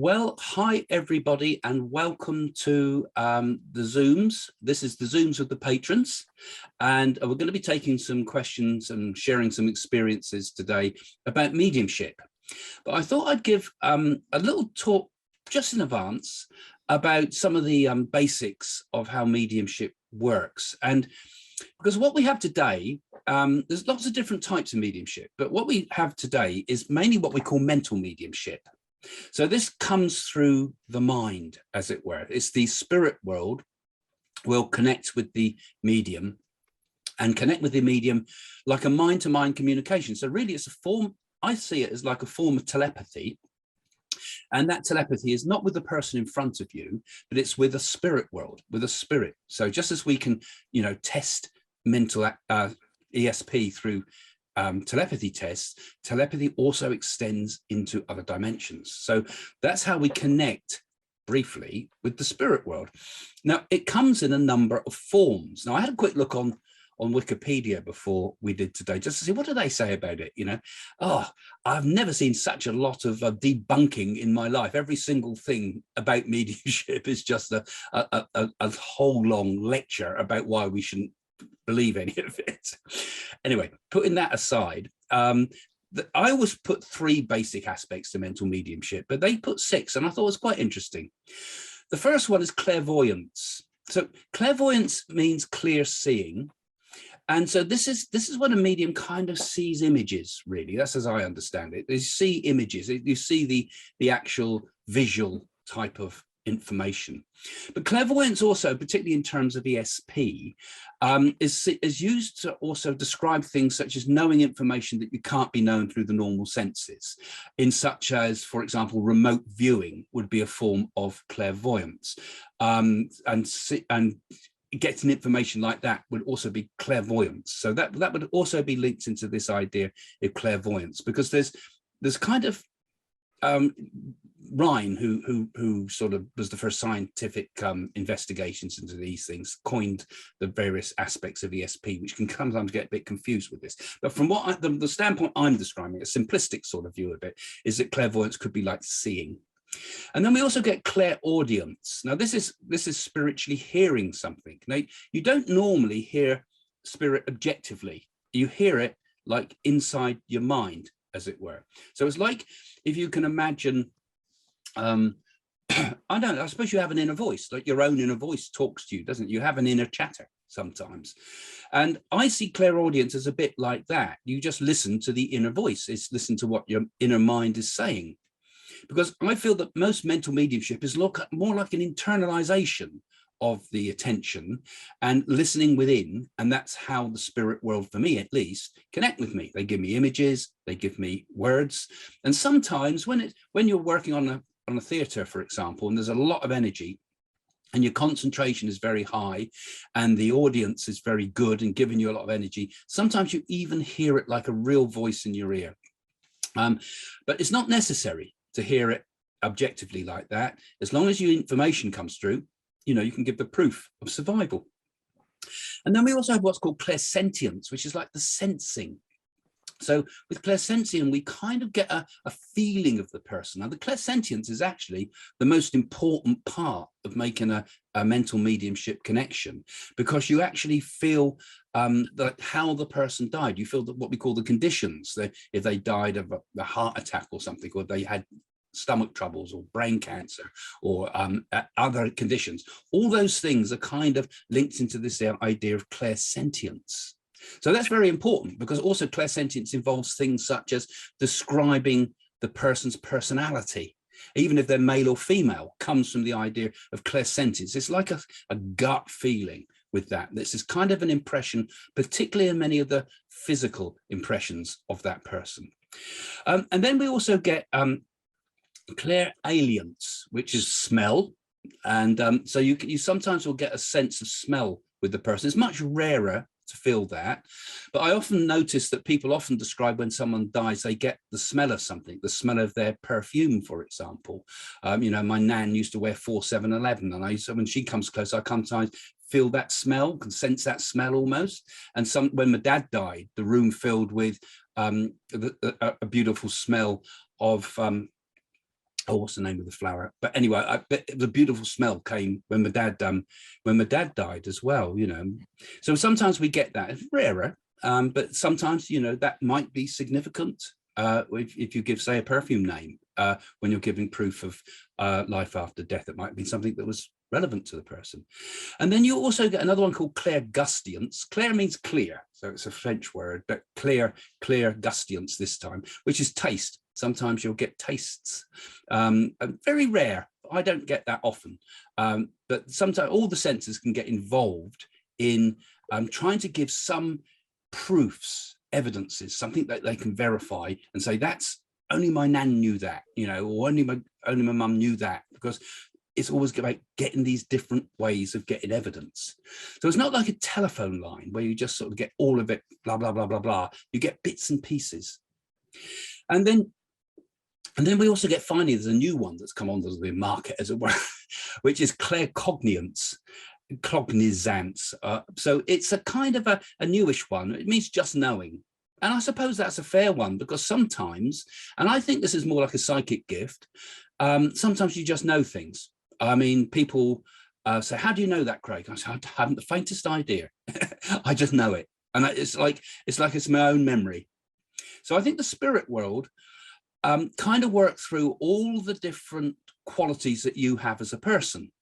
Well, hi everybody, and welcome to the Zooms. This is the Zooms with the patrons, and we're going to be taking some questions and sharing some experiences today about mediumship. But I thought I'd give a little talk just in advance about some of the basics of how mediumship works. And because what we have today, there's lots of different types of mediumship, but what we have today is mainly what we call mental mediumship. So this comes through the mind, as it were. It's the spirit world will connect with the medium and connect with the medium like a mind-to-mind communication. So really it's a form, I see it as like a form of telepathy. And that telepathy is not with the person in front of you, but it's with a spirit world, with a spirit. So just as we can, test mental ESP through telepathy tests, telepathy also extends into other dimensions. So that's how we connect briefly with the spirit world. Now, it comes in a number of forms. Now, I had a quick look on Wikipedia before we did today, just to see what do they say about it. I've never seen such a lot of debunking in my life. Every single thing about mediumship is just a whole long lecture about why we shouldn't believe any of it. Anyway, putting that aside, I always put 3 basic aspects to mental mediumship, but they put 6, and I thought it was quite interesting. The first one is clairvoyance. So clairvoyance means clear seeing. And so this is when a medium kind of sees images, really. That's as I understand it. You see images, you see the actual visual type of information. But clairvoyance also, particularly in terms of ESP, is used to also describe things such as knowing information that you can't be known through the normal senses, in such as, for example, remote viewing would be a form of clairvoyance, and getting information like that would also be clairvoyance. So that would also be linked into this idea of clairvoyance, because there's kind of Ryan, who sort of was the first scientific investigations into these things, coined the various aspects of ESP, which can sometimes get a bit confused with this. But from what the standpoint I'm describing, a simplistic sort of view of it, is that clairvoyance could be like seeing. And then we also get clairaudience. Now this is spiritually hearing something. Now you don't normally hear spirit objectively. You hear it like inside your mind, as it were. So it's like, if you can imagine, I suppose you have an inner voice, like your own inner voice talks to you, doesn't it? You have an inner chatter sometimes. And I see clairaudience as a bit like that. You just listen to the inner voice. It's listen to what your inner mind is saying. Because I feel that most mental mediumship is more like an internalization of the attention and listening within. And that's how the spirit world, for me at least, connect with me. They give me images, they give me words. And sometimes when you're working on a theater, for example, and there's a lot of energy and your concentration is very high and the audience is very good and giving you a lot of energy, sometimes you even hear it like a real voice in your ear. But it's not necessary to hear it objectively like that. As long as your information comes through, you can give the proof of survival. And then we also have what's called clairsentience, which is like the sensing. So with clairsentience, we kind of get a feeling of the person. Now, the clairsentience is actually the most important part of making a mental mediumship connection, because you actually feel how the person died. You feel that what we call the conditions, if they died of a heart attack or something, or they had stomach troubles or brain cancer or other conditions. All those things are kind of linked into this idea of clairsentience. So that's very important, because also clairsentience involves things such as describing the person's personality, even if they're male or female, comes from the idea of clairsentience. It's like a gut feeling with that. This is kind of an impression, particularly in many of the physical impressions of that person. And then we also get Clairalience, which is smell, and so you sometimes will get a sense of smell with the person. It's much rarer to feel that, but I often notice that people often describe when someone dies, they get the smell of something, the smell of their perfume, for example. My nan used to wear 4711, and when she comes close, I sometimes feel that smell, can sense that smell almost. And when my dad died, the room filled with a beautiful smell of oh, what's the name of the flower? But anyway, but the beautiful smell came when my dad died as well, you know. So sometimes we get that. It's rarer, but sometimes, you know, that might be significant if you give, say, a perfume name when you're giving proof of life after death. It might be something that was relevant to the person. And then you also get another one called Clairgustance. Clair means clear, so it's a French word, but Clairgustance this time, which is taste. Sometimes you'll get tastes. Very rare. I don't get that often. But sometimes all the senses can get involved in trying to give some proofs, evidences, something that they can verify and say, that's only my nan knew that, you know, or only my mum knew that, because it's always about getting these different ways of getting evidence. So it's not like a telephone line where you just sort of get all of it, blah, blah, blah, blah, blah. You get bits and pieces. And then we also get, finally, there's a new one that's come onto the market, as it were, which is Claircognizance. So it's a kind of a newish one. It means just knowing. And I suppose that's a fair one, because sometimes, and I think this is more like a psychic gift, sometimes you just know things. I mean, people say, how do you know that, Craig? I say, I haven't the faintest idea. I just know it. And it's like it's my own memory. So I think the spirit world kind of work through all the different qualities that you have as a person.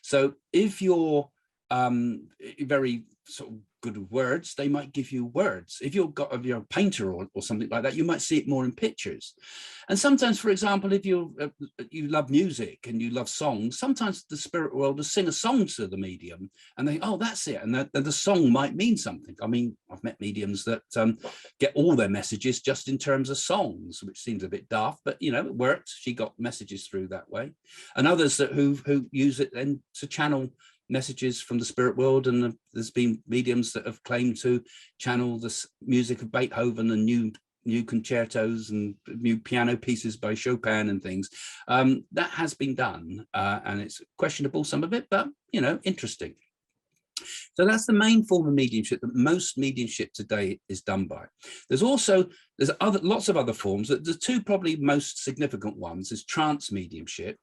So if you're very sort of good with words, they might give you words. If you're a painter or something like that, you might see it more in pictures. And sometimes, for example, if you love music and you love songs, sometimes the spirit world will sing a song to the medium and they, oh, that's it. And the song might mean something. I mean, I've met mediums that get all their messages just in terms of songs, which seems a bit daft, but, you know, it worked. She got messages through that way. And others that who use it then to channel messages from the spirit world, and there's been mediums that have claimed to channel the music of Beethoven and new concertos and new piano pieces by Chopin and things. That has been done, and it's questionable, some of it, but, you know, interesting. So that's the main form of mediumship that most mediumship today is done by. There's lots of other forms. The two probably most significant ones is trance mediumship,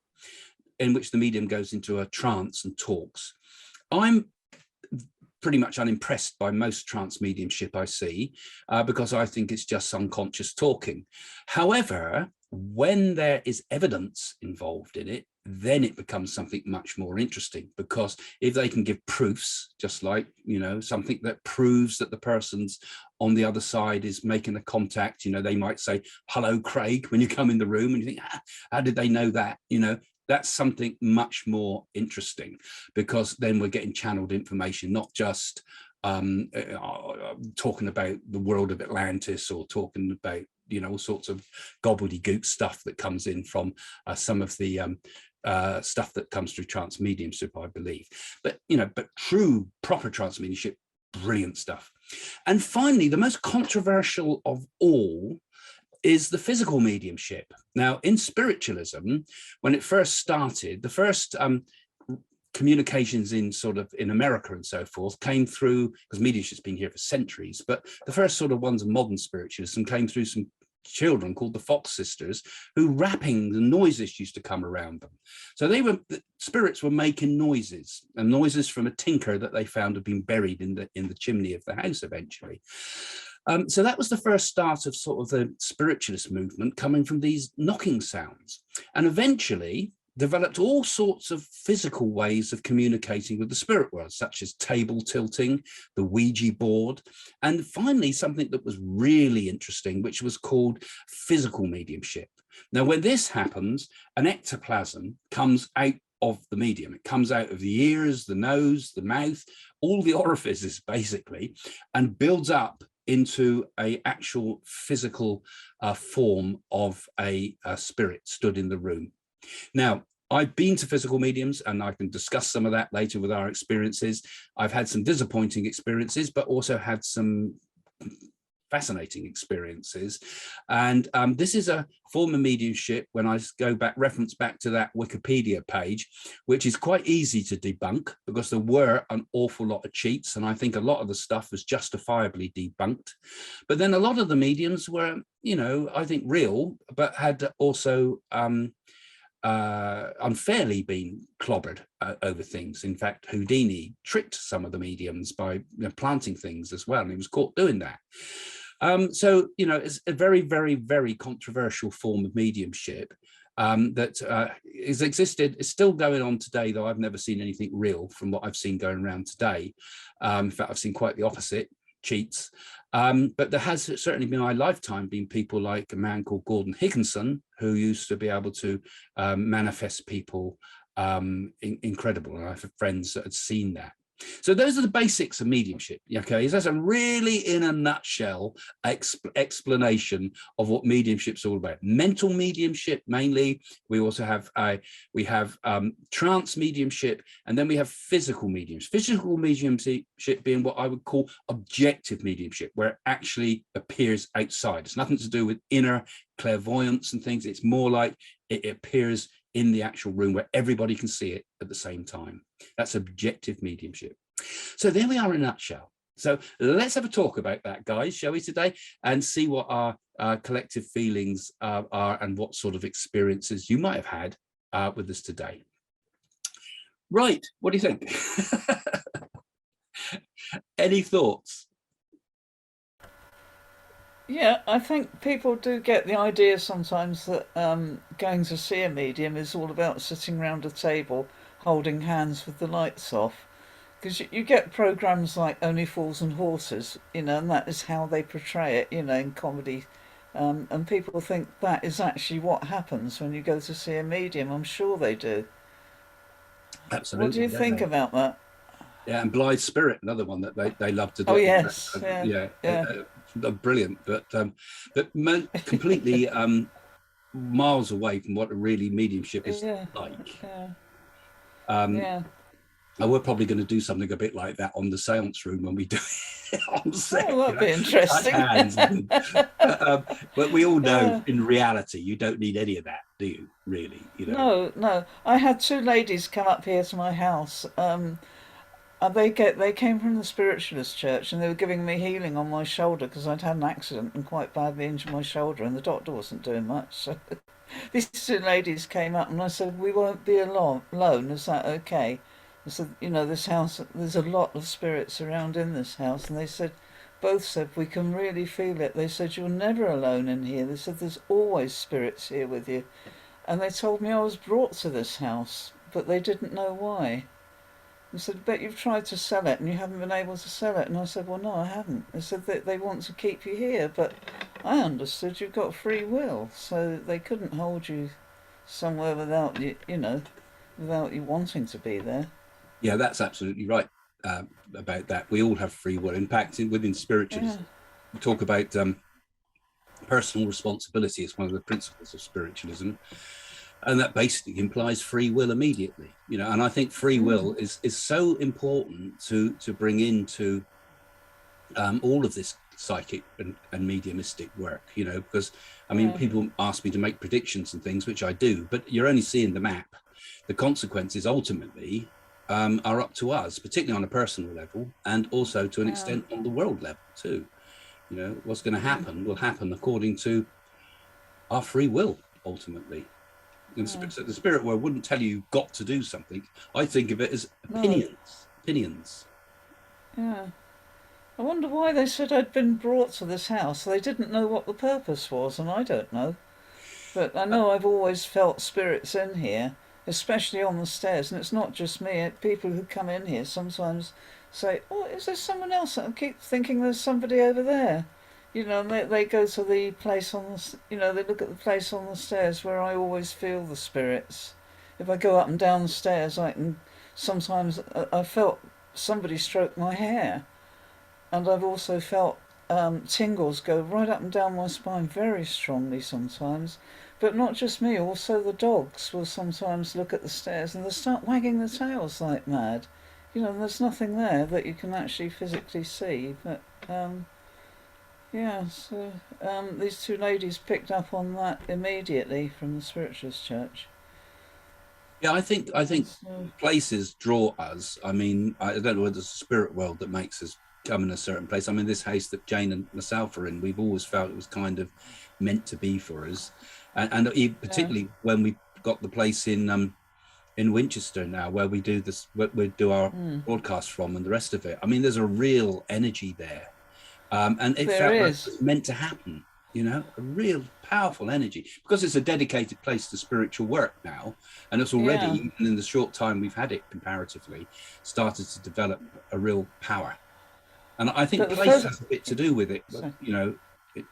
in which the medium goes into a trance and talks. I'm pretty much unimpressed by most trance mediumship I see, because I think it's just unconscious talking. However, when there is evidence involved in it, then it becomes something much more interesting, because if they can give proofs, just like, you know, something that proves that the person's on the other side is making a contact, you know, they might say, hello, Craig, when you come in the room, and you think, how did they know that? You know, that's something much more interesting, because then we're getting channeled information, not just talking about the world of Atlantis, or talking about, you know, all sorts of gobbledygook stuff that comes in from some of the stuff that comes through trance mediumship, I believe. But, you know, but true, proper trance mediumship, brilliant stuff. And finally, the most controversial of all is the physical mediumship. Now, in spiritualism, when it first started, the first communications in America and so forth came through, because mediumship's been here for centuries, but the first sort of ones of modern spiritualism came through some children called the Fox sisters, who rapping, the noises used to come around them. So the spirits were making noises, and noises from a tinker that they found had been buried in the chimney of the house eventually. So that was the first start of sort of the spiritualist movement, coming from these knocking sounds, and eventually developed all sorts of physical ways of communicating with the spirit world, such as table tilting, the Ouija board, and finally something that was really interesting, which was called physical mediumship. Now, when this happens, an ectoplasm comes out of the medium. It comes out of the ears, the nose, the mouth, all the orifices basically, and builds up into a actual physical form of a spirit stood in the room. Now, I've been to physical mediums, and I can discuss some of that later with our experiences. I've had some disappointing experiences, but also had some fascinating experiences. And this is a form of mediumship, when I reference back to that Wikipedia page, which is quite easy to debunk, because there were an awful lot of cheats, and I think a lot of the stuff was justifiably debunked. But then a lot of the mediums were, you know, I think real, but had also unfairly been clobbered over things. In fact, Houdini tricked some of the mediums by planting things as well, and he was caught doing that. So, it's a very, very, very controversial form of mediumship that has existed. It's still going on today, though I've never seen anything real from what I've seen going around today. In fact, I've seen quite the opposite, cheats. But there has certainly been in my lifetime been people like a man called Gordon Higginson, who used to be able to manifest people incredible. And I have friends that had seen that. So those are the basics of mediumship. Okay, that's a really, in a nutshell, explanation of what mediumship's all about. Mental mediumship mainly. We also have trance mediumship, and then we have physical mediums. Physical mediumship being what I would call objective mediumship, where it actually appears outside. It's nothing to do with inner clairvoyance and things. It's more like it appears in the actual room where everybody can see it at the same time. That's objective mediumship. So there we are in a nutshell. So let's have a talk about that, guys, shall we, today, and see what our collective feelings are and what sort of experiences you might have had with us today. Right, what do you think? Any thoughts? Yeah, I think people do get the idea sometimes that going to see a medium is all about sitting round a table holding hands with the lights off. Because you get programs like Only Fools and Horses, and that is how they portray it, in comedy. And people think that is actually what happens when you go to see a medium. I'm sure they do. Absolutely. What do you think about that? Yeah, and Blithe Spirit, another one that they love to do. Oh, yes. Brilliant, but completely miles away from what a really mediumship is like. We're probably going to do something a bit like that on the seance room when we do it on set. Oh, that'd be interesting. But we all know in reality, you don't need any of that, do you? Really? No. I had two ladies come up here to my house. They came from the spiritualist church, and they were giving me healing on my shoulder because I'd had an accident and quite badly injured my shoulder, and the doctor wasn't doing much. So these two ladies came up, and I said, "We won't be alone. Is that okay?" I said, "This house, there's a lot of spirits around in this house," and both said, "We can really feel it." They said, "You're never alone in here." They said, "There's always spirits here with you," and they told me I was brought to this house, but they didn't know why. They said, "But you've tried to sell it and you haven't been able to sell it." And I said, "Well, no, I haven't." They said that they want to keep you here, but I understood you've got free will, so they couldn't hold you somewhere without you, without you wanting to be there. Yeah, that's absolutely right about that. We all have free will. In fact, within spiritualism, we talk about personal responsibility as one of the principles of spiritualism. And that basically implies free will immediately, and I think free will is so important to bring into all of this psychic and mediumistic work, because people ask me to make predictions and things, which I do, but you're only seeing the map. The consequences ultimately are up to us, particularly on a personal level, and also to an extent on the world level too. What's going to happen will happen according to our free will ultimately. The spirit world wouldn't tell you you've got to do something. I think of it as opinions. Yeah. I wonder why they said I'd been brought to this house. They didn't know what the purpose was, and I don't know. But I know I've always felt spirits in here, especially on the stairs. And it's not just me. People who come in here sometimes say, "Oh, is there someone else?" I keep thinking there's somebody over there. And they go to the place on the, they look at the place on the stairs where I always feel the spirits. If I go up and down the stairs, sometimes I felt somebody stroke my hair. And I've also felt tingles go right up and down my spine very strongly sometimes. But not just me, also the dogs will sometimes look at the stairs and they'll start wagging their tails like mad. There's nothing there that you can actually physically see, but... so these two ladies picked up on that immediately from the spiritualist church. Yeah, I think places draw us. I don't know whether it's the spirit world that makes us come in a certain place. This house that Jane and myself are in, we've always felt it was kind of meant to be for us, and particularly when we got the place in Winchester now where we do this, where we do our broadcast from, and the rest of it. I mean, there's a real energy there, and it There felt like it is. was meant to happen. You know, a real powerful energy, because it's a dedicated place to spiritual work now, and it's already, Yeah. even in the short time we've had it comparatively, started to develop a real power. And I think But the place first, has a bit to do with it, but, so, you know,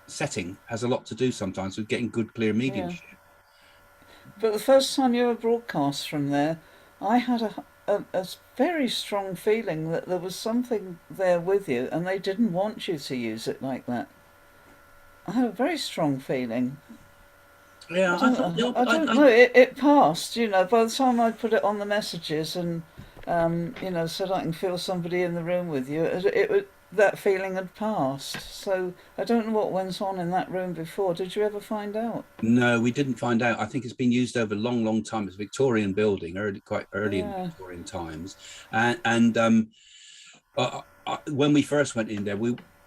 setting has a lot to do sometimes with getting good, clear yeah. mediumship. But the first time you were broadcast from there, I had a very strong feeling that there was something there with you, and they didn't want you to use it like that. I had a very strong feeling. Yeah, I thought, you know, I don't know. It passed. You know, by the time I put it on the messages and, you know, said I can feel somebody in the room with you, that feeling had passed. So I don't know what went on in that room before. Did you ever find out? no, we didn't find out. I think it's been used over a long, long time. It's a Victorian building, quite early in Yeah. Victorian times, and when we first went in there,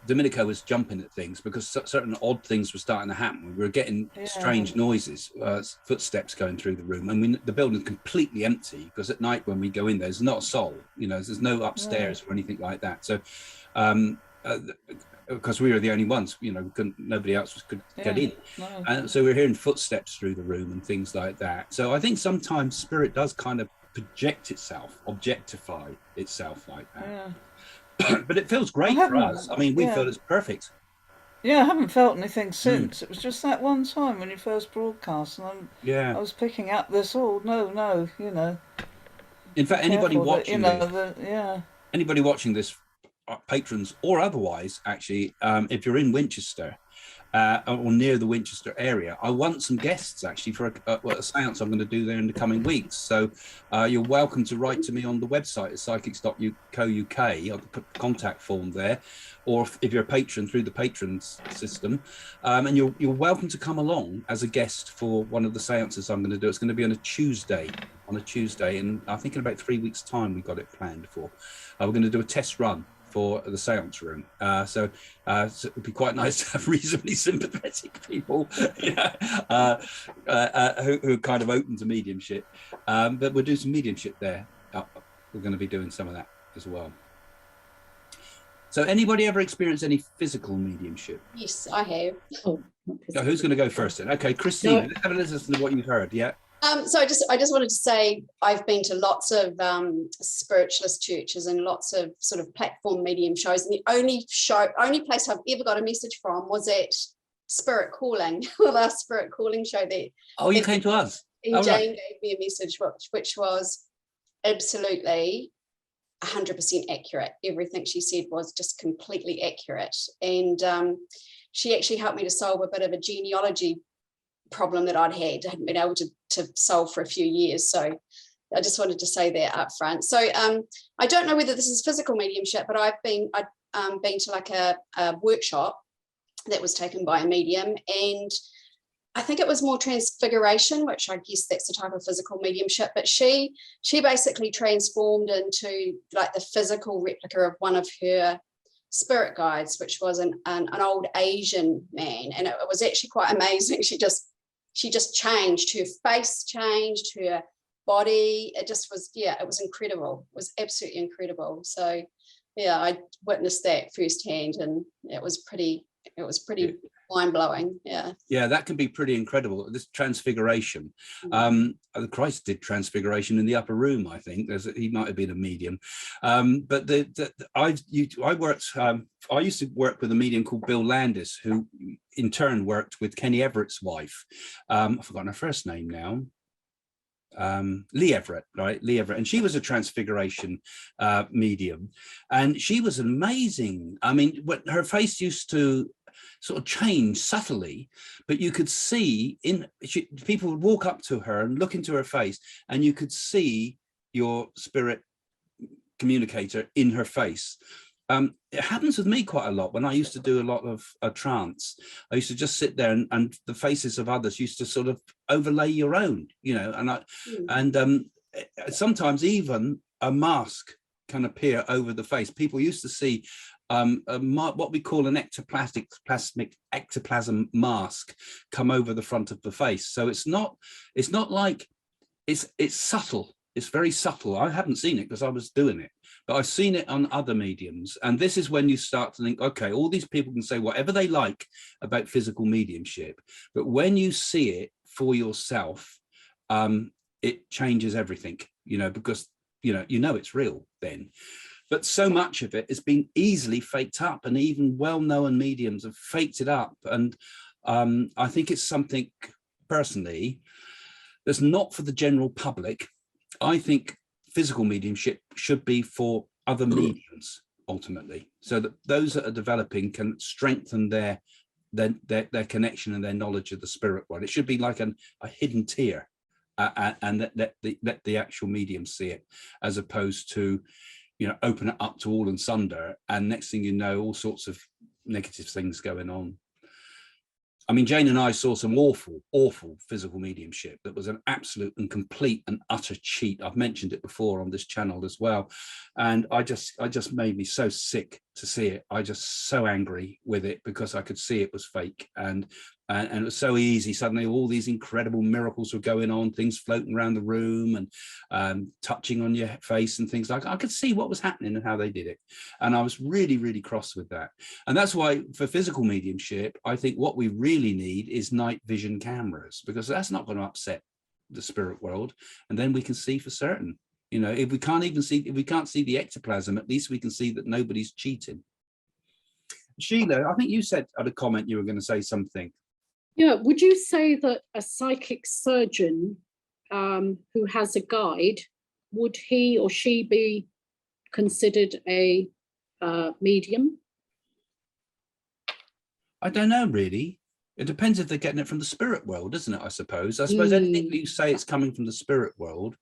Domenico was jumping at things because certain odd things were starting to happen. We were getting Yeah. strange noises, footsteps going through the room, and the building's completely empty, because at night when we go in, there's not a soul. You know, there's no upstairs or anything like that. So, because we were the only ones, you know, nobody else could get in, No. and so we're hearing footsteps through the room and things like that. So I think sometimes spirit does kind of project itself, objectify itself like that. Yeah. But it feels I great for haven't. us. I mean, we Yeah. feel it's perfect. Yeah, I haven't felt anything Mm, since. It was just that one time when you first broadcast, and yeah. I was picking up this. Oh no, no, you know, In fact, careful that you know the yeah. anybody watching this, patrons or otherwise, actually, if you're in Winchester, or near the Winchester area, I want some guests actually for a seance I'm going to do there in the coming weeks. So you're welcome to write to me on the website at psychics.co.uk. I'll put the contact form there, or if you're a patron through the patrons system, and you're welcome to come along as a guest for one of the seances I'm going to do. It's going to be on a Tuesday, and I think in about 3 weeks' time we got it planned for. We're going to do a test run for the seance room, so it would be quite nice to have reasonably sympathetic people, you know, who are kind of open to mediumship. But we'll do some mediumship there. We're going to be doing some of that as well. So, anybody ever experienced any physical mediumship? Yes, I have. Who's going to go first then? Okay, Christine, let's have a listen to what you've heard. Yeah. So I just wanted to say I've been to lots of spiritualist churches and lots of sort of platform medium shows, and the only place I've ever got a message from was at Spirit Calling, the last Spirit Calling show there. Oh, you came to us. And Jane gave me a message which was absolutely 100% accurate. Everything she said was just completely accurate, and she actually helped me to solve a bit of a genealogy problem that hadn't been able to solve for a few years. So I just wanted to say that up front. So I don't know whether this is physical mediumship, but I've been to like a workshop that was taken by a medium, and I think it was more transfiguration, which I guess that's the type of physical mediumship, but she basically transformed into like the physical replica of one of her spirit guides, which was an old Asian man, and it was actually quite amazing. She just changed, her face changed, her body, it just was, yeah, it was incredible. It was absolutely incredible. So yeah, I witnessed that firsthand, and it was pretty mind-blowing. Yeah, that can be pretty incredible, this transfiguration. Christ did transfiguration in the upper room, I think. He might have been a medium, but I used to work with a medium called Bill Landis, who in turn worked with Kenny Everett's wife. I've forgotten her first name now. Lee Everett, right? Lee Everett, and she was a transfiguration medium, and she was amazing. I mean, her face used to sort of change subtly, but you could see people would walk up to her and look into her face, and you could see your spirit communicator in her face. It happens with me quite a lot when I used to do a lot of trance. I used to just sit there, and the faces of others used to sort of overlay your own, you know, and sometimes even a mask can appear over the face. People used to see what we call an ectoplasm mask come over the front of the face. So it's not like it's subtle. It's very subtle. I haven't seen it because I was doing it, but I've seen it on other mediums. And this is when you start to think, okay, all these people can say whatever they like about physical mediumship, but when you see it for yourself, it changes everything, because you know it's real then. But so much of it has been easily faked up, and even well-known mediums have faked it up. And I think it's something, personally, that's not for the general public. I think physical mediumship should be for other mediums, ultimately, so that those that are developing can strengthen their connection and their knowledge of the spirit world. It should be like a hidden tier, and let the actual medium see it, as opposed to open it up to all and sunder, and next thing you know, all sorts of negative things going on. I mean, Jane and I saw some awful physical mediumship that was an absolute and complete and utter cheat. I've mentioned it before on this channel as well, and I just made me so sick to see it. I just so angry with it, because I could see it was fake, and it was so easy. Suddenly all these incredible miracles were going on, things floating around the room and touching on your face and things like that. I could see what was happening and how they did it, and I was really, really cross with that. And that's why for physical mediumship, I think what we really need is night vision cameras, because that's not going to upset the spirit world, and then we can see for certain. If we can't see the ectoplasm, at least we can see that nobody's cheating. Sheila, I think you said at a comment you were going to say something. Yeah, would you say that a psychic surgeon who has a guide, would he or she be considered a medium? I don't know, really. It depends if they're getting it from the spirit world, doesn't it? I suppose anything you say it's coming from the spirit world,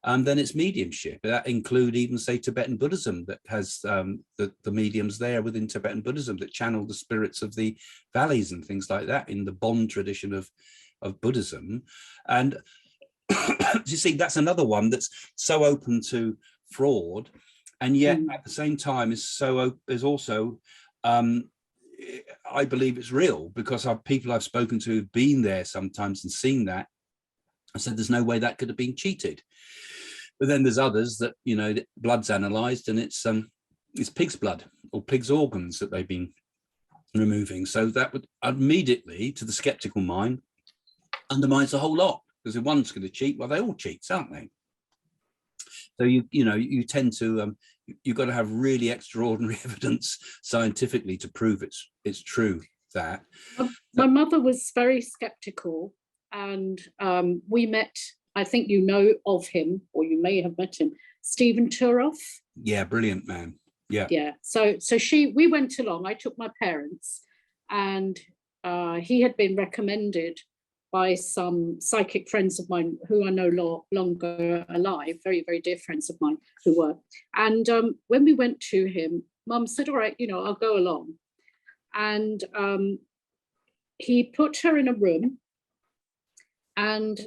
then it's mediumship. That include even, say, Tibetan Buddhism, that has the mediums there within Tibetan Buddhism that channel the spirits of the valleys and things like that in the Bon tradition of Buddhism. And you see, that's another one that's so open to fraud, and yet at the same time is also I believe it's real, because people I've spoken to who've been there sometimes and seen that. I said there's no way that could have been cheated. But then there's others that, the blood's analysed and it's pig's blood or pig's organs that they've been removing. So that would immediately, to the skeptical mind, undermines the whole lot, because if one's going to cheat, well, they all cheat, aren't they? So you tend to you've got to have really extraordinary evidence scientifically to prove it's true that. My mother was very skeptical, and we met, I think you know of him, or you may have met him, Stephen Turoff. Yeah, brilliant man. Yeah. Yeah. So we went along. I took my parents, and he had been recommended by some psychic friends of mine who are no longer alive, very, very dear friends of mine who were. And when we went to him, Mum said, all right, I'll go along. And he put her in a room, and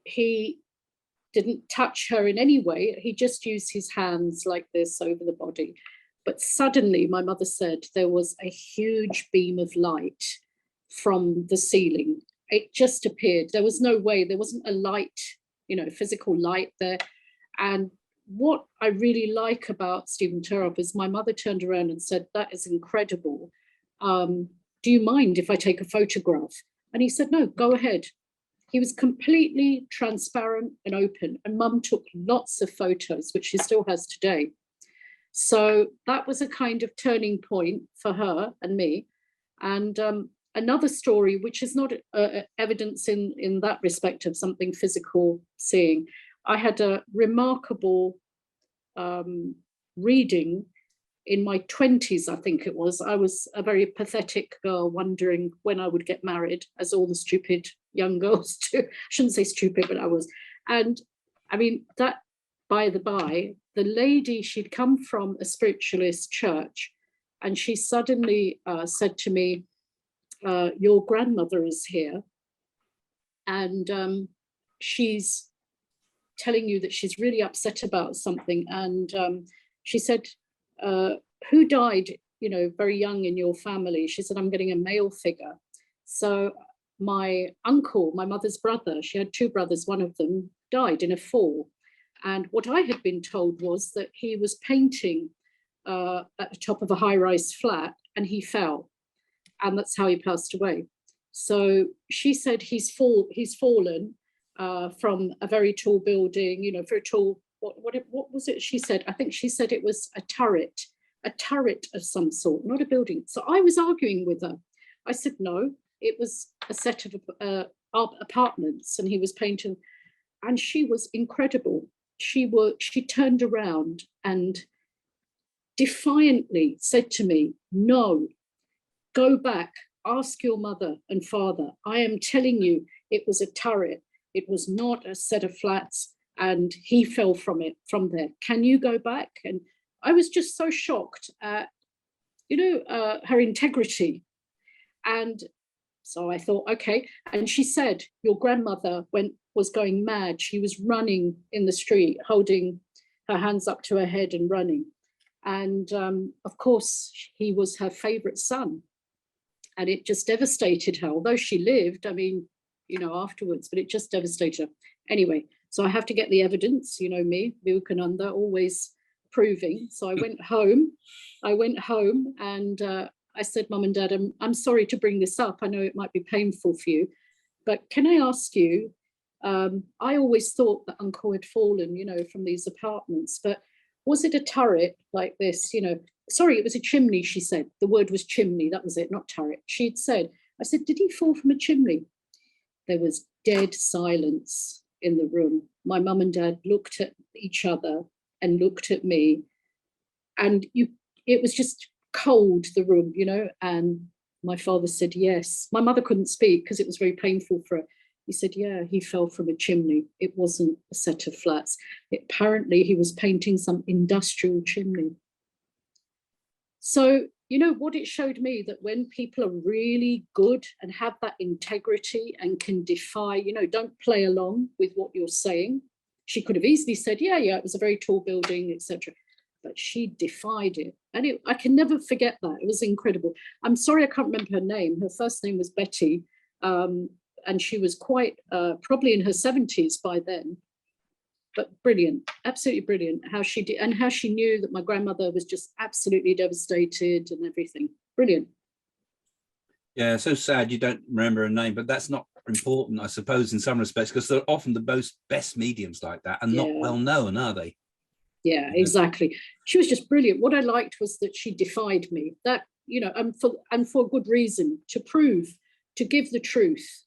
he didn't touch her in any way. He just used his hands like this over the body. But suddenly, my mother said, there was a huge beam of light from the ceiling. It just appeared. There was no way. There wasn't a light, physical light there. And what I really like about Stephen Turoff is my mother turned around and said, that is incredible. Do you mind if I take a photograph? And he said, no, go ahead. He was completely transparent and open, and Mum took lots of photos, which she still has today. So that was a kind of turning point for her and me. And another story, which is not evidence in that respect of something physical seeing. I had a remarkable reading in my 20s, I think it was. I was a very pathetic girl wondering when I would get married, as all the stupid young girls do. I shouldn't say stupid, but I was. And I mean, that, by the by, the lady, she'd come from a spiritualist church, and she suddenly said to me, your grandmother is here, and she's telling you that she's really upset about something. And she said, who died, very young in your family? She said, I'm getting a male figure. So my uncle, my mother's brother, she had two brothers, one of them died in a fall. And what I had been told was that he was painting at the top of a high-rise flat and he fell, and that's how he passed away. So she said he's fallen from a very tall building, you know, very tall. What was it she said? I think she said it was a turret of some sort, not a building. So I was arguing with her. I said, no, it was a set of apartments and he was painting. And she was incredible. She turned around and defiantly said to me, no, go back, ask your mother and father. I am telling you, it was a turret. It was not a set of flats, and he fell from there. Can you go back? And I was just so shocked at, you know, her integrity. And so I thought, okay. And she said, your grandmother was going mad. She was running in the street, holding her hands up to her head and running. And of course, he was her favorite son. And it just devastated her, although she lived, I mean, you know, afterwards, but it just devastated her. Anyway, so I have to get the evidence, you know me, Vivekananda, always proving. So I went home and I said, Mum and Dad, I'm sorry to bring this up. I know it might be painful for you, but can I ask you, I always thought that Uncle had fallen, you know, from these apartments, but was it a turret like this, you know? Sorry, it was a chimney, she said. The word was chimney, that was it, not turret. She'd said, I said, did he fall from a chimney? There was dead silence in the room. My mum and dad looked at each other and looked at me, and it was just cold, the room, you know, and my father said, yes. My mother couldn't speak because it was very painful for her. He said, yeah, he fell from a chimney. It wasn't a set of flats. Apparently he was painting some industrial chimney. So, you know, what it showed me, that when people are really good and have that integrity and can defy, you know, don't play along with what you're saying. She could have easily said, yeah, it was a very tall building, etc. But she defied it. And I can never forget that. It was incredible. I'm sorry, I can't remember her name. Her first name was Betty. And she was quite, probably in her 70s by then. But brilliant, absolutely brilliant, how she did, and how she knew that my grandmother was just absolutely devastated and everything. Brilliant. Yeah, so sad you don't remember her name, but that's not important, I suppose, in some respects, because they're often the best mediums like that and not well known, are they? Yeah, exactly. She was just brilliant. What I liked was that she defied me. That, you know, and for good reason, to give the truth,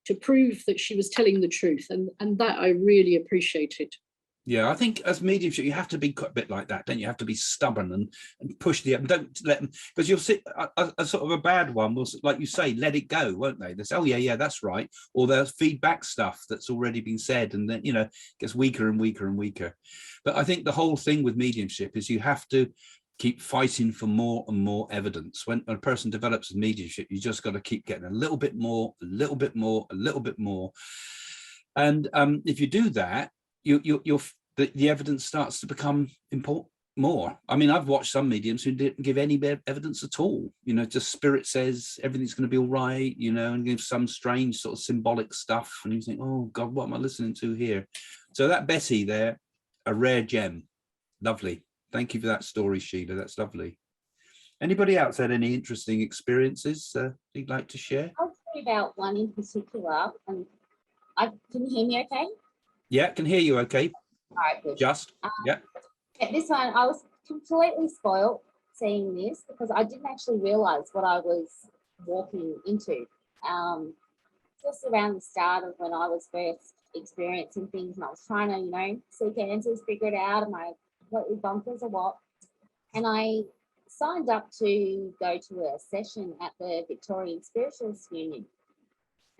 to prove that she was telling the truth, and that I really appreciated. Yeah, I think as mediumship, you have to be quite a bit like that, don't you? You have to be stubborn and push don't let them, because you'll see a sort of a bad one will, like you say, let it go, won't they? They say, oh yeah, that's right. Or they'll feed back stuff that's already been said, and then, you know, it gets weaker and weaker and weaker. But I think the whole thing with mediumship is you have to keep fighting for more and more evidence. When a person develops a mediumship, you just got to keep getting a little bit more, a little bit more, a little bit more. And if you do that, the evidence starts to become important more. I mean, I've watched some mediums who didn't give any evidence at all. You know, just spirit says everything's going to be all right, you know, and give some strange sort of symbolic stuff. And you think, oh God, what am I listening to here? So that Betty there, a rare gem. Lovely. Thank you for that story, Sheila. That's lovely. Anybody else had any interesting experiences you'd like to share? I'll tell you about one in particular. And can you hear me okay? Yeah, can hear you okay. All right, good. Just, yeah. This one, I was completely spoiled seeing this because I didn't actually realise what I was walking into. Just around the start of when I was first experiencing things, and I was trying to, you know, seek answers, figure it out, am I completely bonkers or what? And I signed up to go to a session at the Victorian Spiritualist Union.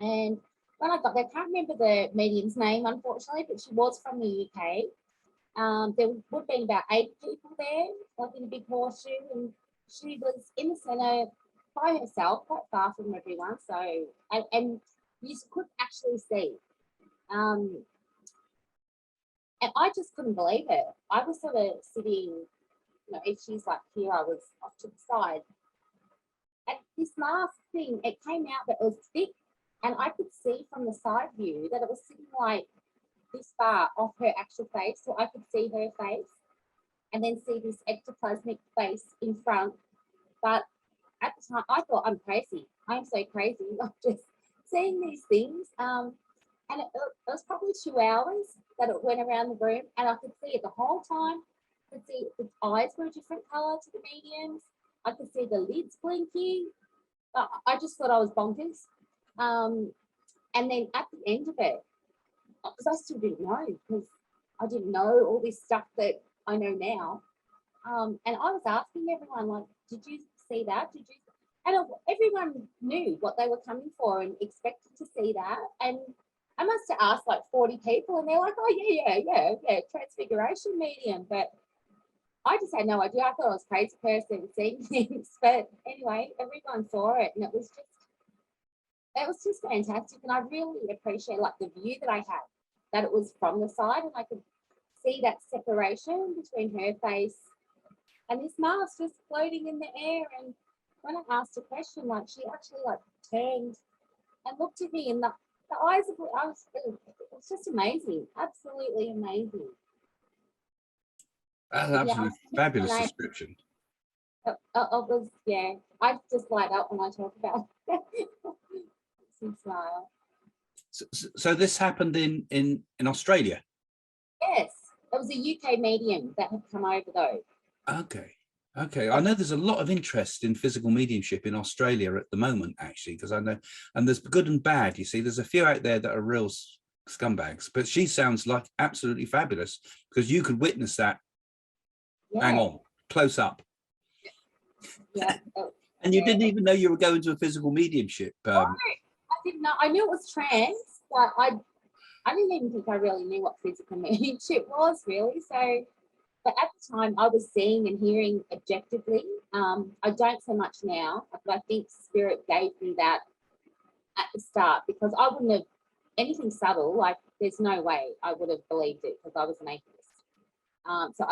And when I got there, I can't remember the medium's name, unfortunately, but she was from the UK. There would have been about 8 people there, like in a big horseshoe, and she was in the centre by herself, quite far from everyone. So, and you could actually see. And I just couldn't believe it. I was sort of sitting, you know, if she's like here, I was off to the side. And this mask thing, it came out that it was thick, and I could see from the side view that it was sitting like this far off her actual face, so I could see her face and then see this ectoplasmic face in front. But at the time, I thought, I'm crazy. I'm so crazy. I'm just seeing these things. And it was probably 2 hours that it went around the room, and I could see it the whole time. I could see the eyes were a different colour to the mediums. I could see the lids blinking. I just thought I was bonkers. And then at the end of it, because I still didn't know, because I didn't know all this stuff that I know now. And I was asking everyone, like, did you see that? Did you? And everyone knew what they were coming for and expected to see that. And I must have asked like 40 people, and they're like, oh, yeah, transfiguration medium. But I just had no idea. I thought I was a crazy person seeing things. But anyway, everyone saw it, and it was just fantastic. And I really appreciate like the view that I had, that it was from the side, and I could see that separation between her face and this mask just floating in the air. And when I asked a question, like, she actually like turned and looked at me, and the eyes of it was just amazing, absolutely amazing. That's an absolutely fabulous description. It was, yeah. I just light up when I talk about it. Smile. So this happened in Australia? Yes, it was a UK medium that had come over though. Okay. I know there's a lot of interest in physical mediumship in Australia at the moment, actually, because I know, and there's good and bad. You see, there's a few out there that are real scumbags, but she sounds like absolutely fabulous, because you could witness that. Yeah. Hang on, close up. Yeah. And you didn't even know you were going to a physical mediumship. No, I didn't know. I knew it was trance, but I didn't even think I really knew what physical mediumship was, really. So, but at the time, I was seeing and hearing objectively. I don't so much now, but I think Spirit gave me that at the start, because I wouldn't have anything subtle. Like, there's no way I would have believed it, because I was an atheist. So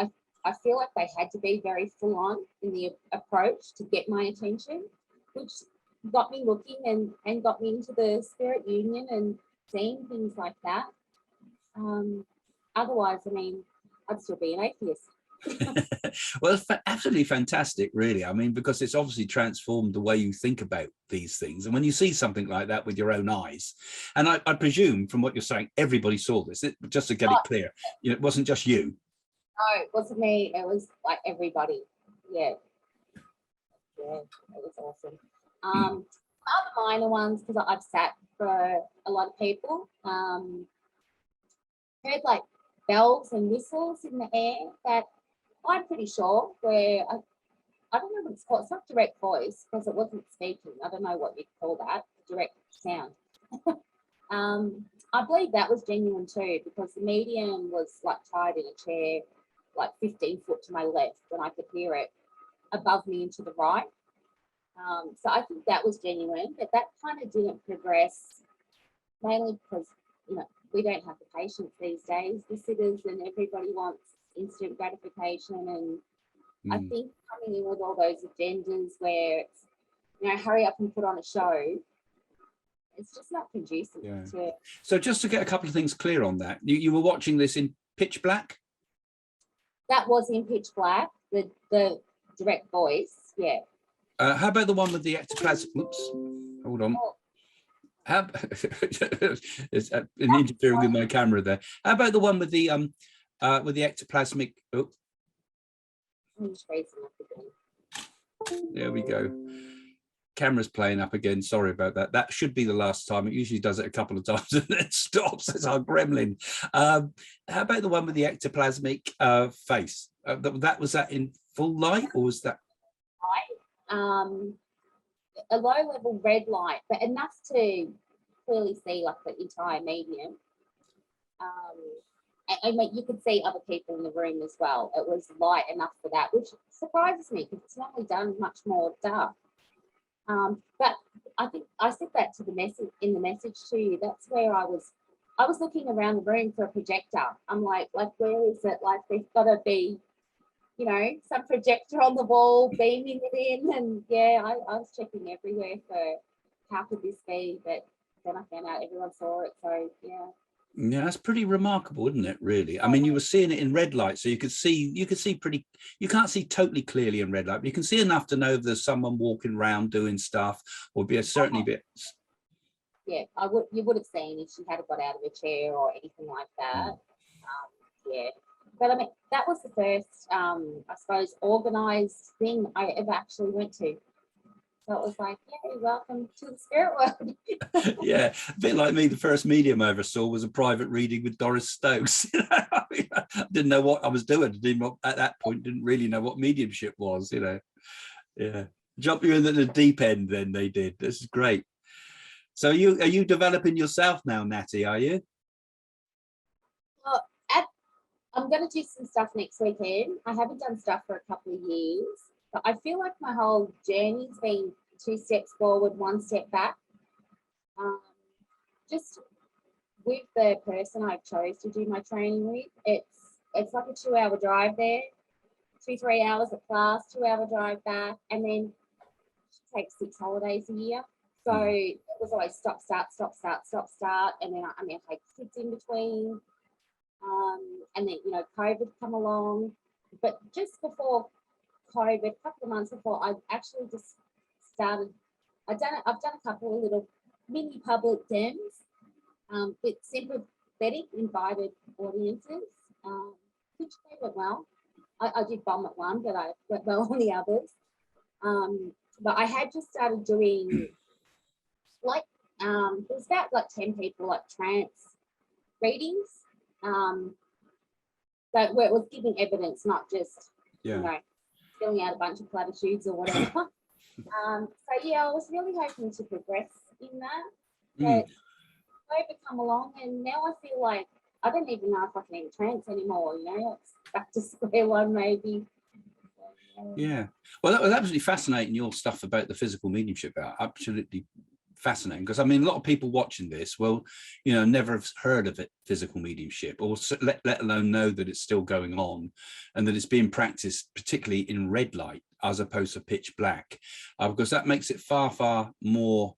I feel like they had to be very full on in the approach to get my attention, which got me looking and got me into the spirit union and seeing things like that. Otherwise, I mean, I'd still be an atheist. Well, it's absolutely fantastic, really. I mean, because it's obviously transformed the way you think about these things. And when you see something like that with your own eyes, and I presume from what you're saying, everybody saw this, just to get it clear, it wasn't just you. No, it wasn't me. It was like everybody. Yeah, it was awesome. Other minor ones, because I've sat for a lot of people, heard like bells and whistles in the air that I'm pretty sure were, I don't know what it's called. It's not direct voice, because it wasn't speaking. I don't know what you'd call that, direct sound. I believe that was genuine too, because the medium was like tied in a chair like 15 foot to my left, and I could hear it above me and to the right. So I think that was genuine, but that kind of didn't progress, mainly because, we don't have the patience these days, the sitters, and everybody wants instant gratification. And I think coming in with all those agendas where it's, hurry up and put on a show, it's just not conducive to. So just to get a couple of things clear on that, you were watching this in pitch black? That was in pitch black, the direct voice, yeah. How about the one with the ectoplasm? Oops, hold on. How it's interfering with my camera there. How about the one with the ectoplasmic? Oh. There we go. Camera's playing up again. Sorry about that. That should be the last time. It usually does it a couple of times and then stops. It's our gremlin. How about the one with the ectoplasmic face? Was that in full light, or was that? A low level red light, but enough to clearly see like the entire medium. And you could see other people in the room as well. It was light enough for that, which surprises me, because it's normally done much more dark. But I think I said that to the message in the message to you. That's where I was looking around the room for a projector. I'm like where is it? Like, there's got to be, some projector on the wall beaming it in. And yeah, I was checking everywhere for how could this be, but then I found out everyone saw it. So yeah. Yeah, that's pretty remarkable, isn't it? Really. I mean, you were seeing it in red light, so you could see pretty. You can't see totally clearly in red light, but you can see enough to know if there's someone walking around doing stuff, or be certainly bit. Yeah, you would have seen if she had got out of a chair or anything like that. Yeah, but I mean, that was the first, I suppose, organised thing I ever actually went to. So it was like, yeah, welcome to the spirit world. Yeah, a bit like me. The first medium I ever saw was a private reading with Doris Stokes. I didn't know what I was doing. At that point, didn't really know what mediumship was. Yeah, jump you in at the deep end. Then they did. This is great. So are you developing yourself now, Natty? Are you? Well, I'm going to do some stuff next weekend. I haven't done stuff for a couple of years, but I feel like my whole journey's been 2 steps forward, 1 step back. Just with the person I chose to do my training with, it's like a 2-hour drive there, 2-3 hours at class, 2-hour drive back, and then she takes 6 holidays a year. So it was always stop, start, and then I take kids in between. And then, COVID come along. But just before COVID, a couple of months before, I actually just started, I've done a couple of little mini public demos with sympathetic invited audiences, which they went well. I did bomb at one, but I went well on the others. But I had just started doing there was about 10 people trance readings. Where it was giving evidence, not just filling out a bunch of platitudes or whatever. So yeah, I was really hoping to progress in that. But COVID come along, and now I feel like I don't even know if I can even trance anymore. It's back to square one maybe. Yeah. Well, that was absolutely fascinating. Your stuff about the physical mediumship, absolutely fascinating, because I mean, a lot of people watching this will never have heard of it, physical mediumship, or let alone know that it's still going on and that it's being practiced particularly in red light as opposed to pitch black, because that makes it far more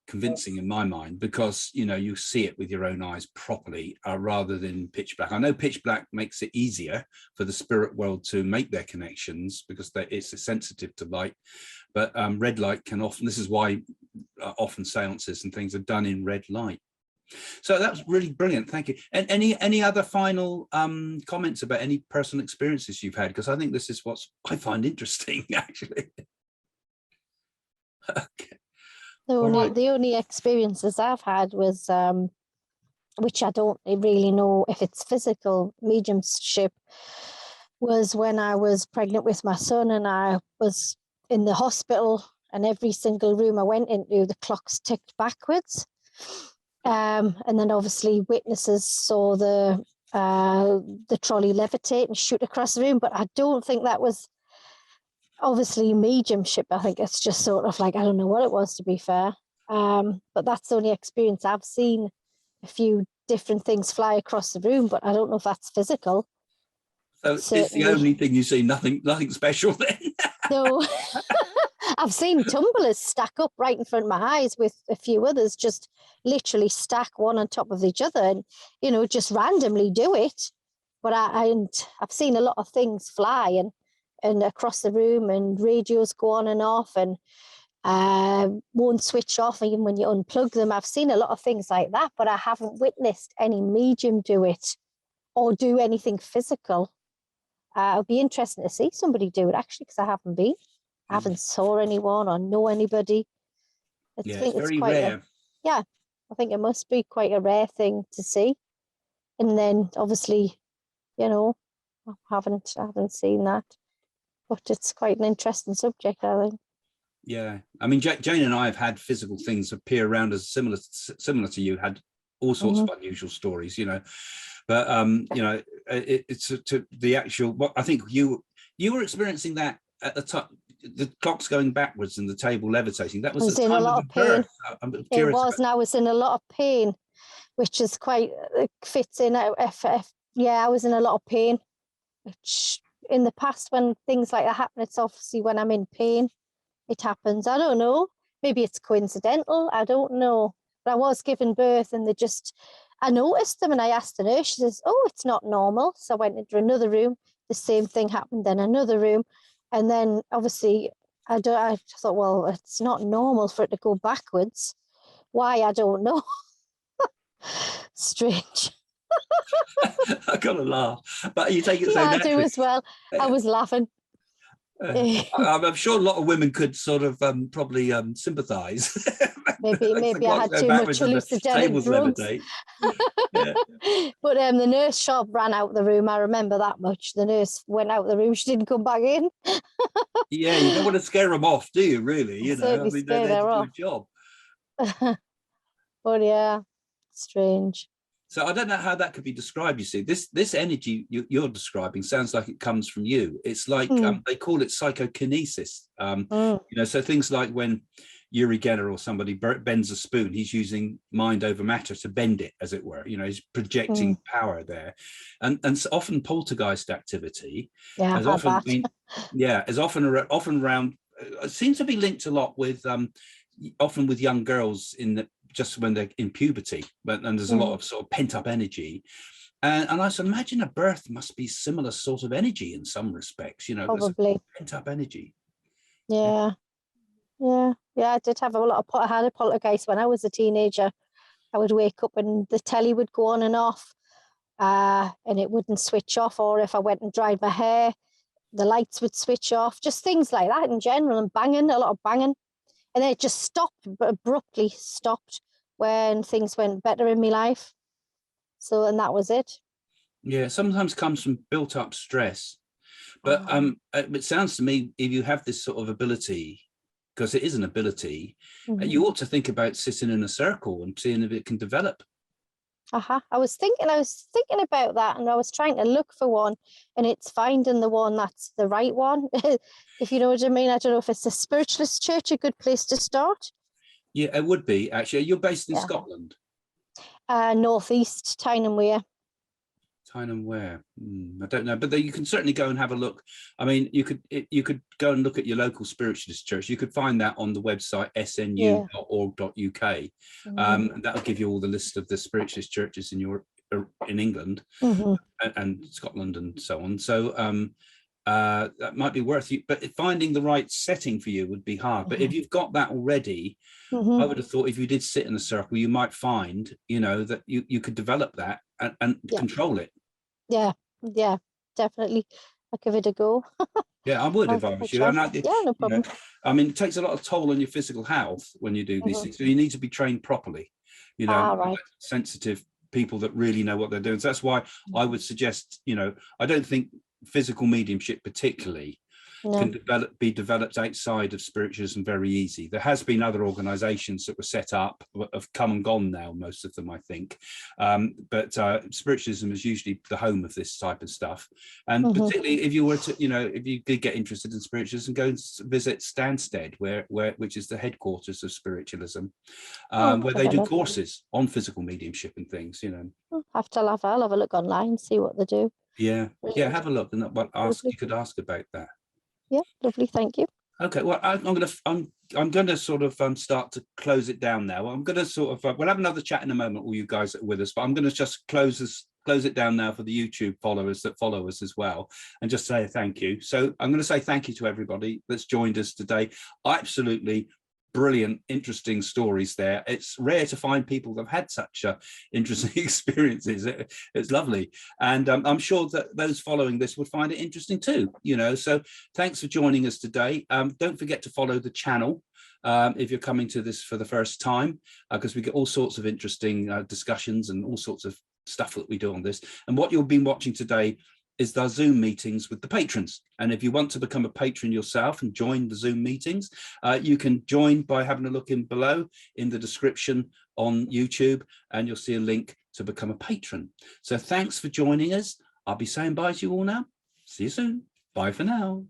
convincing in my mind, because you see it with your own eyes properly, rather than pitch black. I know pitch black makes it easier for the spirit world to make their connections because it's sensitive to light, but red light can often, this is why often seances and things are done in red light. So that's really brilliant, thank you. And any other final comments about any personal experiences you've had, because I think this is what I find interesting actually. Okay. The only experiences I've had was, which I don't really know if it's physical mediumship, was when I was pregnant with my son and I was in the hospital, and every single room I went into, the clocks ticked backwards. And then obviously witnesses saw the trolley levitate and shoot across the room, but I don't think that was obviously mediumship. I think it's just sort of like, I don't know what it was, to be fair. But that's the only experience I've seen. A few different things fly across the room, but I don't know if that's physical. So certainly. It's the only thing you see, nothing special then? No. I've seen tumblers stack up right in front of my eyes with a few others, just literally stack one on top of each other and, just randomly do it. But I've seen a lot of things fly and across the room, and radios go on and off and won't switch off even when you unplug them. I've seen a lot of things like that, but I haven't witnessed any medium do it or do anything physical. It'll be interesting to see somebody do it, actually, because I haven't been. I haven't saw anyone or know anybody. I think it's very rare. I think it must be quite a rare thing to see. And then obviously, I haven't seen that. But it's quite an interesting subject, I think. Yeah, I mean, Jane and I have had physical things appear around us similar to you, had all sorts of unusual stories, but it's to the actual. What I think you were experiencing that at the time, the clocks going backwards and the table levitating. That was the time of the birth. I'm curious. It was, and I was in a lot of pain, which is quite fits in. I was in a lot of pain, which in the past when things like that happen, it's obviously when I'm in pain. It happens. I don't know. Maybe it's coincidental. I don't know. But I was given birth, and I noticed them and I asked the nurse. She says, "Oh, it's not normal." So I went into another room. The same thing happened. Then another room, and then obviously I thought, well, it's not normal for it to go backwards. Why, I don't know. Strange. I gotta laugh, but you take it so Yeah, I naturally. do as well. I was laughing. I'm sure a lot of women could sort of probably sympathise. Maybe I had too much hallucinogenic drugs. Yeah. But the nurse shop ran out the room. I remember that much. The nurse went out the room. She didn't come back in. Yeah, you don't want to scare them off, do you? Really, you know, I Certainly mean, they're scared there her to do off. a job. But yeah, strange. So I don't know how that could be described. You see, this energy you're describing sounds like it comes from you. It's like they call it psychokinesis. You know, so things like when Uri Geller or somebody bends a spoon, he's using mind over matter to bend it, as it were. You know, he's projecting power there, and so often poltergeist activity has often been, is often around. It seems to be linked a lot with often with young girls just when they're in puberty, and there's a lot of sort of pent up energy. And I should imagine a birth must be similar sort of energy in some respects, you know, Probably. pent up energy. Yeah. I did have I had a poltergeist when I was a teenager. I would wake up and the telly would go on and off, and it wouldn't switch off. Or if I went and dried my hair, the lights would switch off. Just things like that in general, and banging, a lot of banging. And then it just stopped, abruptly stopped when things went better in my life. So, and that was it. Yeah, sometimes comes from built up stress. But it sounds to me, if you have this sort of ability, because it is an ability, you ought to think about sitting in a circle and seeing if it can develop. I was thinking about that, and I was trying to look for one, and it's finding the one that's the right one. If you know what I mean. I don't know if it's a spiritualist church, a good place to start. Yeah, it would be, actually. You're based in Scotland? Northeast, Tyne Wear. Tyne and Wear. I don't know, but you can certainly go and have a look. I mean, you could go and look at your local spiritualist church. You could find that on the website snu.org.uk. That will give you all the list of the spiritualist churches in England and Scotland and so on. So that might be worth you, but finding the right setting for you would be hard. But if you've got that already, I would have thought if you did sit in a circle, you might find, you know, that you could develop that and control it. Yeah, definitely. I'll give it a go. Yeah, I would if I was you. No problem. You know, I mean, it takes a lot of toll on your physical health when you do these things. So you need to be trained properly. You know, sensitive people that really know what they're doing. So that's why I would suggest, you know, I don't think physical mediumship particularly can be developed outside of spiritualism very easy. There has been other organizations that were set up, have come and gone now, most of them, I think, but spiritualism is usually the home of this type of stuff. And particularly if you were to, you know, if you did get interested in spiritualism, go and visit Stansted, which is the headquarters of spiritualism, where they do courses on physical mediumship and things, you know. I'll have a look online, see what they do. Yeah, have a look, and you could ask about that. Yeah, lovely, thank you. Okay, well, I'm going to sort of start to close it down now. I'm going to sort of we'll have another chat in a moment, all you guys that are with us, but I'm going to just close it down now for the YouTube followers that follow us as well, and just say thank you. So I'm going to say thank you to everybody that's joined us today. Absolutely brilliant, interesting stories there. It's rare to find people that have had such interesting experiences. It's lovely, and I'm sure that those following this would find it interesting too, you know. So thanks for joining us today. Don't forget to follow the channel if you're coming to this for the first time, because we get all sorts of interesting discussions and all sorts of stuff that we do on this. And what you'll be watching today is the Zoom meetings with the patrons. And if you want to become a patron yourself and join the Zoom meetings, you can join by having a look in below in the description on YouTube, and you'll see a link to become a patron. So thanks for joining us. I'll be saying bye to you all now. See you soon. Bye for now.